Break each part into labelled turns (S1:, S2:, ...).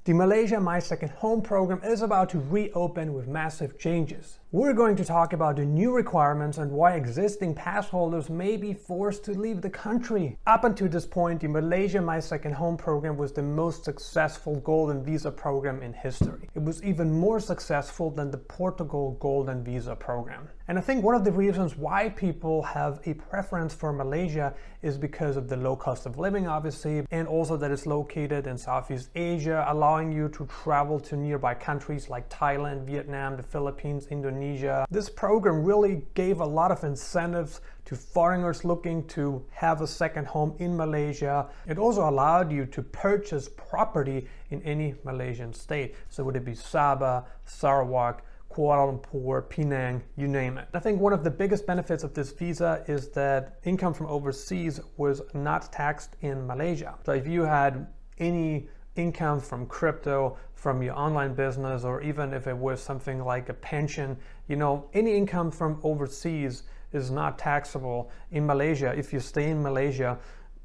S1: The Malaysia My Second Home program is about to reopen with massive changes. We're going to talk about the new requirements and why existing pass holders may be forced to leave the country. Up until this point, the Malaysia My Second Home program was the most successful golden visa program in history. It was even more successful than the Portugal golden visa program. And I think one of the reasons why people have a preference for Malaysia is because of the low cost of living, obviously, and also that it's located in Southeast Asia, allowing you to travel to nearby countries like Thailand, Vietnam, the Philippines, Indonesia. This program really gave a lot of incentives to foreigners looking to have a second home in Malaysia. It also allowed you to purchase property in any Malaysian state. So would it be Sabah, Sarawak, Kuala Lumpur, Penang, you name it. I think one of the biggest benefits of this visa is that income from overseas was not taxed in Malaysia. So if you had any income from crypto, from your online business, or even if it was something like a pension, any income from overseas is not taxable in Malaysia if you stay in Malaysia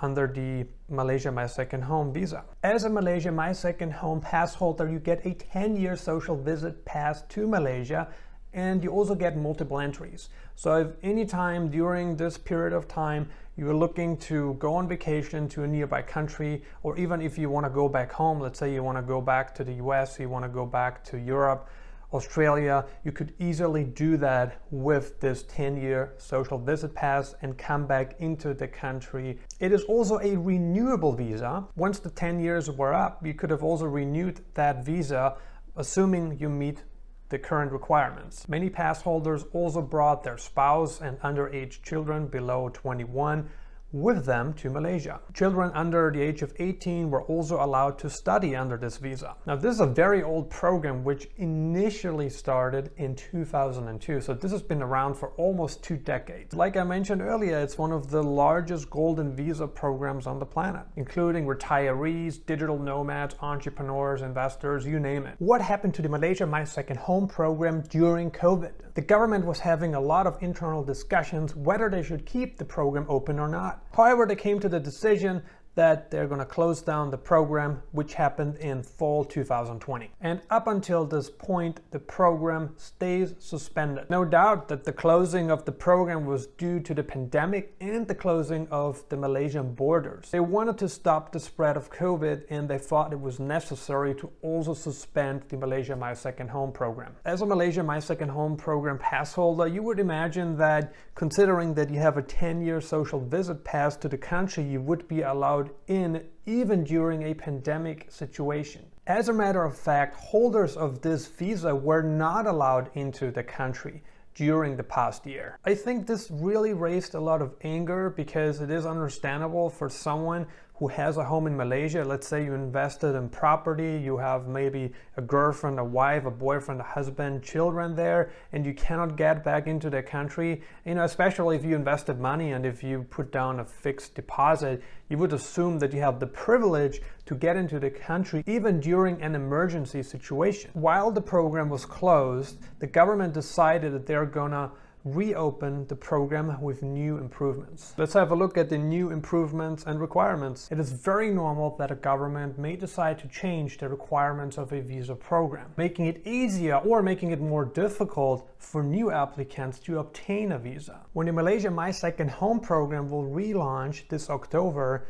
S1: under the Malaysia My Second Home visa. As a Malaysia My Second Home pass holder, you get a 10-year social visit pass to Malaysia, and you also get multiple entries. So if any time during this period of time you're looking to go on vacation to a nearby country, or even if you want to go back home, let's say you want to go back to the US, you want to go back to Europe, Australia, you could easily do that with this 10-year social visit pass and come back into the country. It is also a renewable visa. Once the 10 years were up, you could have also renewed that visa, assuming you meet the current requirements. Many pass holders also brought their spouse and underage children below 21 with them to Malaysia. Children under the age of 18 were also allowed to study under this visa. Now, this is a very old program which initially started in 2002, so this has been around for almost 2 decades. Like I mentioned earlier, it's one of the largest golden visa programs on the planet, including retirees, digital nomads, entrepreneurs, investors, you name it. What happened to the Malaysia My Second Home program during COVID? The government was having a lot of internal discussions whether they should keep the program open or not. However, they came to the decision that they're going to close down the program, which happened in fall 2020. And up until this point, the program stays suspended. No doubt that the closing of the program was due to the pandemic and the closing of the Malaysian borders. They wanted to stop the spread of COVID, and they thought it was necessary to also suspend the Malaysia My Second Home program. As a Malaysia My Second Home program pass holder, you would imagine that considering that you have a 10-year social visit pass to the country, you would be allowed in even during a pandemic situation. As a matter of fact, holders of this visa were not allowed into the country during the past year. I think this really raised a lot of anger because it is understandable for someone who has a home in Malaysia. Let's say you invested in property, you have maybe a girlfriend, a wife, a boyfriend, a husband, children there, and you cannot get back into the country. Especially if you invested money and if you put down a fixed deposit, you would assume that you have the privilege to get into the country even during an emergency situation. While the program was closed, the government decided that they're gonna reopen the program with new improvements. Let's have a look at the new improvements and requirements. It is very normal that a government may decide to change the requirements of a visa program, making it easier or making it more difficult for new applicants to obtain a visa. When the Malaysia My Second Home program will relaunch this October,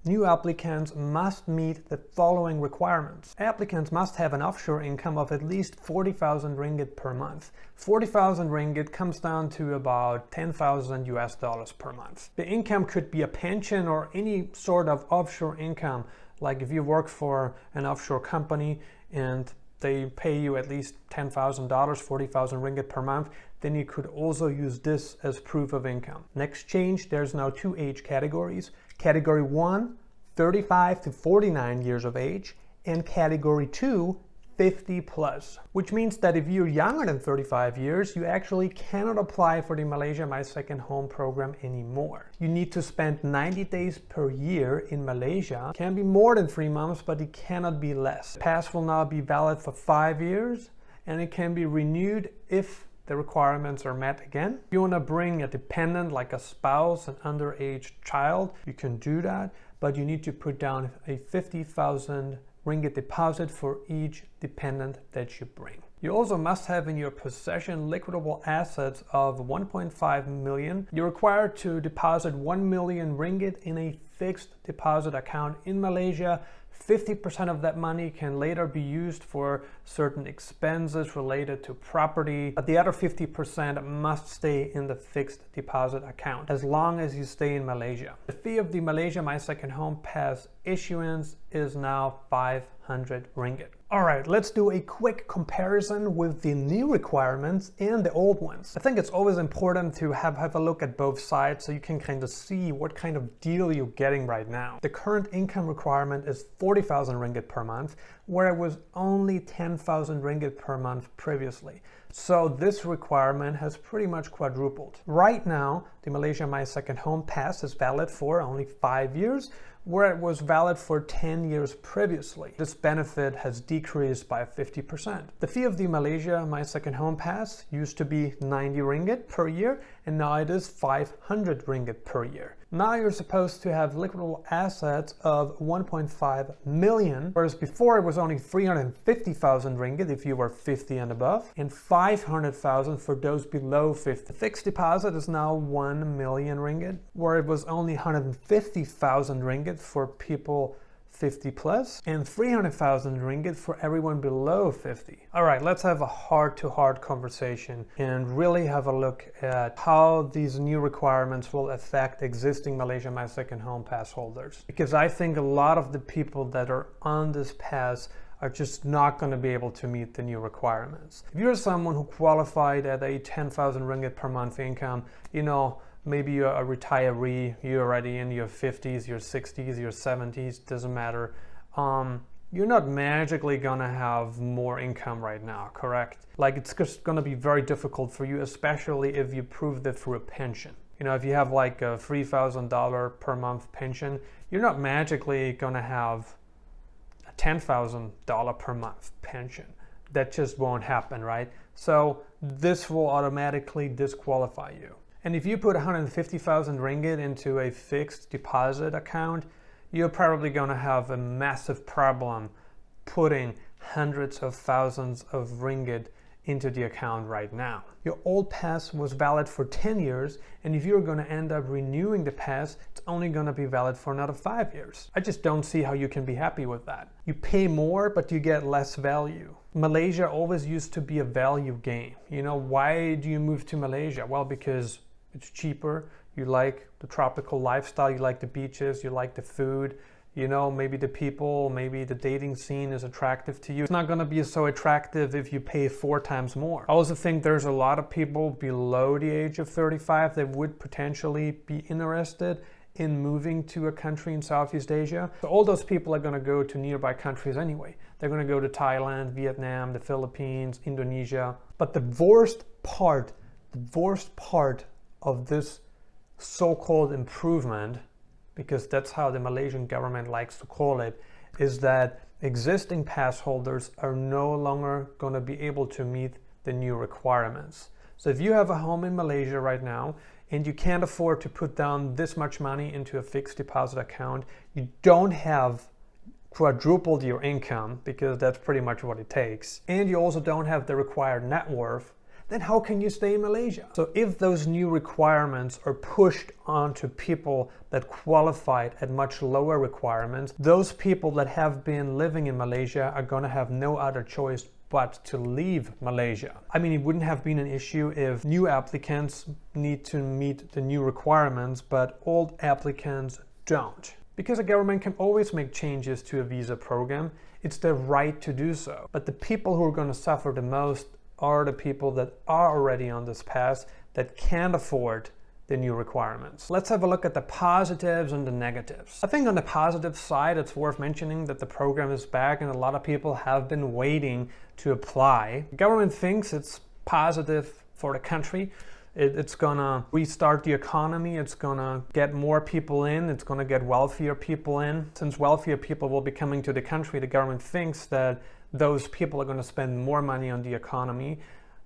S1: new applicants must meet the following requirements. Applicants must have an offshore income of at least 40,000 ringgit per month. 40,000 ringgit comes down to about 10,000 US dollars per month. The income could be a pension or any sort of offshore income, like if you work for an offshore company and they pay you at least $10,000, 40,000 ringgit per month, then you could also use this as proof of income. Next change, there's now 2 age categories. Category 1, 35 to 49 years of age, and Category 2, 50 plus, which means that if you're younger than 35 years, you actually cannot apply for the Malaysia My Second Home program anymore. You need to spend 90 days per year in Malaysia. It can be more than 3 months, but it cannot be less. The pass will now be valid for 5 years, and it can be renewed if the requirements are met again. If you want to bring a dependent like a spouse, an underage child, you can do that, but you need to put down a 50,000 ringgit deposit for each dependent that you bring. You also must have in your possession liquidable assets of 1.5 million. You're required to deposit 1 million ringgit in a fixed deposit account in Malaysia. 50% of that money can later be used for certain expenses related to property, but the other 50% must stay in the fixed deposit account as long as you stay in Malaysia. The fee of the Malaysia My Second Home Pass issuance is now 500 ringgit. All right, let's do a quick comparison with the new requirements and the old ones. I think it's always important to have a look at both sides so you can kind of see what kind of deal you're getting right now. The current income requirement is 40,000 ringgit per month, where it was only 10,000 ringgit per month previously. So this requirement has pretty much quadrupled. Right now, the Malaysia My Second Home Pass is valid for only 5 years, where it was valid for 10 years previously. This benefit has decreased by 50%. The fee of the Malaysia My Second Home Pass used to be 90 ringgit per year, and now it is 500 ringgit per year. Now you're supposed to have liquidable assets of 1.5 million, whereas before it was only 350,000 ringgit if you were 50 and above, and 500,000 for those below 50. The fixed deposit is now 1 million ringgit, where it was only 150,000 ringgit for people 50 plus and 300,000 ringgit for everyone below 50. All right, let's have a heart-to-heart conversation and really have a look at how these new requirements will affect existing Malaysia My Second Home Pass holders. Because I think a lot of the people that are on this pass are just not going to be able to meet the new requirements. If you're someone who qualified at a 10,000 ringgit per month income, you know, maybe you're a retiree, you're already in your 50s, your 60s, your 70s, doesn't matter. You're not magically gonna have more income right now, correct? Like, it's just gonna be very difficult for you, especially if you prove that through a pension. You know, if you have like a $3,000 per month pension, you're not magically gonna have a $10,000 per month pension. That just won't happen, right? So this will automatically disqualify you. And if you put 150,000 ringgit into a fixed deposit account, you're probably going to have a massive problem putting hundreds of thousands of ringgit into the account right now. Your old pass was valid for 10 years, and if you're going to end up renewing the pass, it's only going to be valid for another 5 years. I just don't see how you can be happy with that. You pay more, but you get less value. Malaysia always used to be a value game. You know, why do you move to Malaysia? Well, because it's cheaper, you like the tropical lifestyle, you like the beaches, you like the food, you know, maybe the people, maybe the dating scene is attractive to you. It's not going to be so attractive if you pay 4 times more. I also think there's a lot of people below the age of 35 that would potentially be interested in moving to a country in Southeast Asia. So all those people are going to go to nearby countries anyway. They're going to go to Thailand, Vietnam, the Philippines, Indonesia. But the worst part of this so-called improvement, because that's how the Malaysian government likes to call it, is that existing pass holders are no longer going to be able to meet the new requirements. So if you have a home in Malaysia right now and you can't afford to put down this much money into a fixed deposit account, you don't have quadrupled your income, because that's pretty much what it takes, and you also don't have the required net worth, then how can you stay in Malaysia? So if those new requirements are pushed onto people that qualified at much lower requirements, those people that have been living in Malaysia are going to have no other choice but to leave Malaysia. I mean, it wouldn't have been an issue if new applicants need to meet the new requirements, but old applicants don't. Because the government can always make changes to a visa program, it's their right to do so. But the people who are going to suffer the most are the people that are already on this pass that can't afford the new requirements. Let's have a look at the positives and the negatives. I think on the positive side, it's worth mentioning that the program is back and a lot of people have been waiting to apply. The government thinks it's positive for the country. It's gonna restart the economy, it's gonna get more people in, it's gonna get wealthier people in. Since wealthier people will be coming to the country, the government thinks that those people are gonna spend more money on the economy.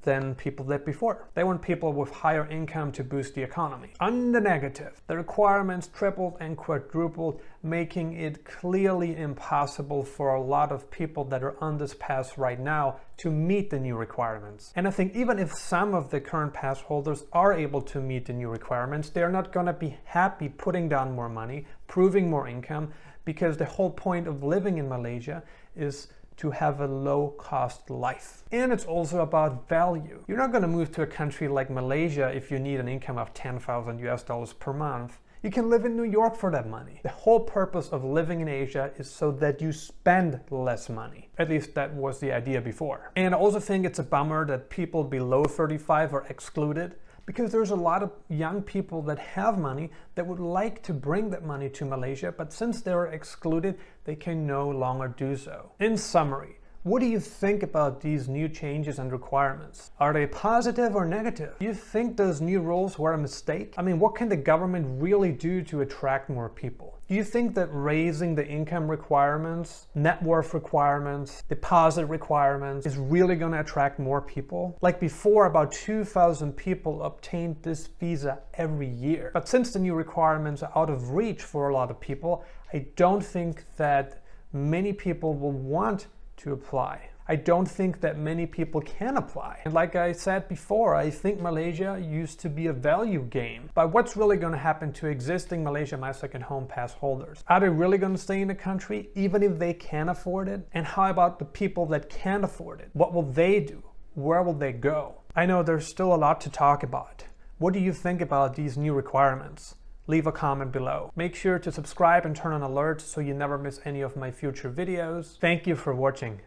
S1: than people did before. They want people with higher income to boost the economy. On the negative, the requirements tripled and quadrupled, making it clearly impossible for a lot of people that are on this pass right now to meet the new requirements. And I think even if some of the current pass holders are able to meet the new requirements, they're not going to be happy putting down more money, proving more income, because the whole point of living in Malaysia is to have a low-cost life. And it's also about value. You're not going to move to a country like Malaysia if you need an income of 10,000 US dollars per month. You can live in New York for that money. The whole purpose of living in Asia is so that you spend less money. At least that was the idea before. And I also think it's a bummer that people below 35 are excluded, because there's a lot of young people that have money that would like to bring that money to Malaysia, but since they're excluded, they can no longer do so. In summary, what do you think about these new changes and requirements? Are they positive or negative? Do you think those new rules were a mistake? I mean, what can the government really do to attract more people? Do you think that raising the income requirements, net worth requirements, deposit requirements is really going to attract more people? Like before, about 2,000 people obtained this visa every year. But since the new requirements are out of reach for a lot of people, I don't think that many people will want to apply. I don't think that many people can apply. And like I said before, I think Malaysia used to be a value game. But what's really going to happen to existing Malaysia My Second Home Pass holders? Are they really going to stay in the country even if they can afford it? And how about the people that can't afford it? What will they do? Where will they go? I know there's still a lot to talk about. What do you think about these new requirements? Leave a comment below. Make sure to subscribe and turn on alerts so you never miss any of my future videos. Thank you for watching.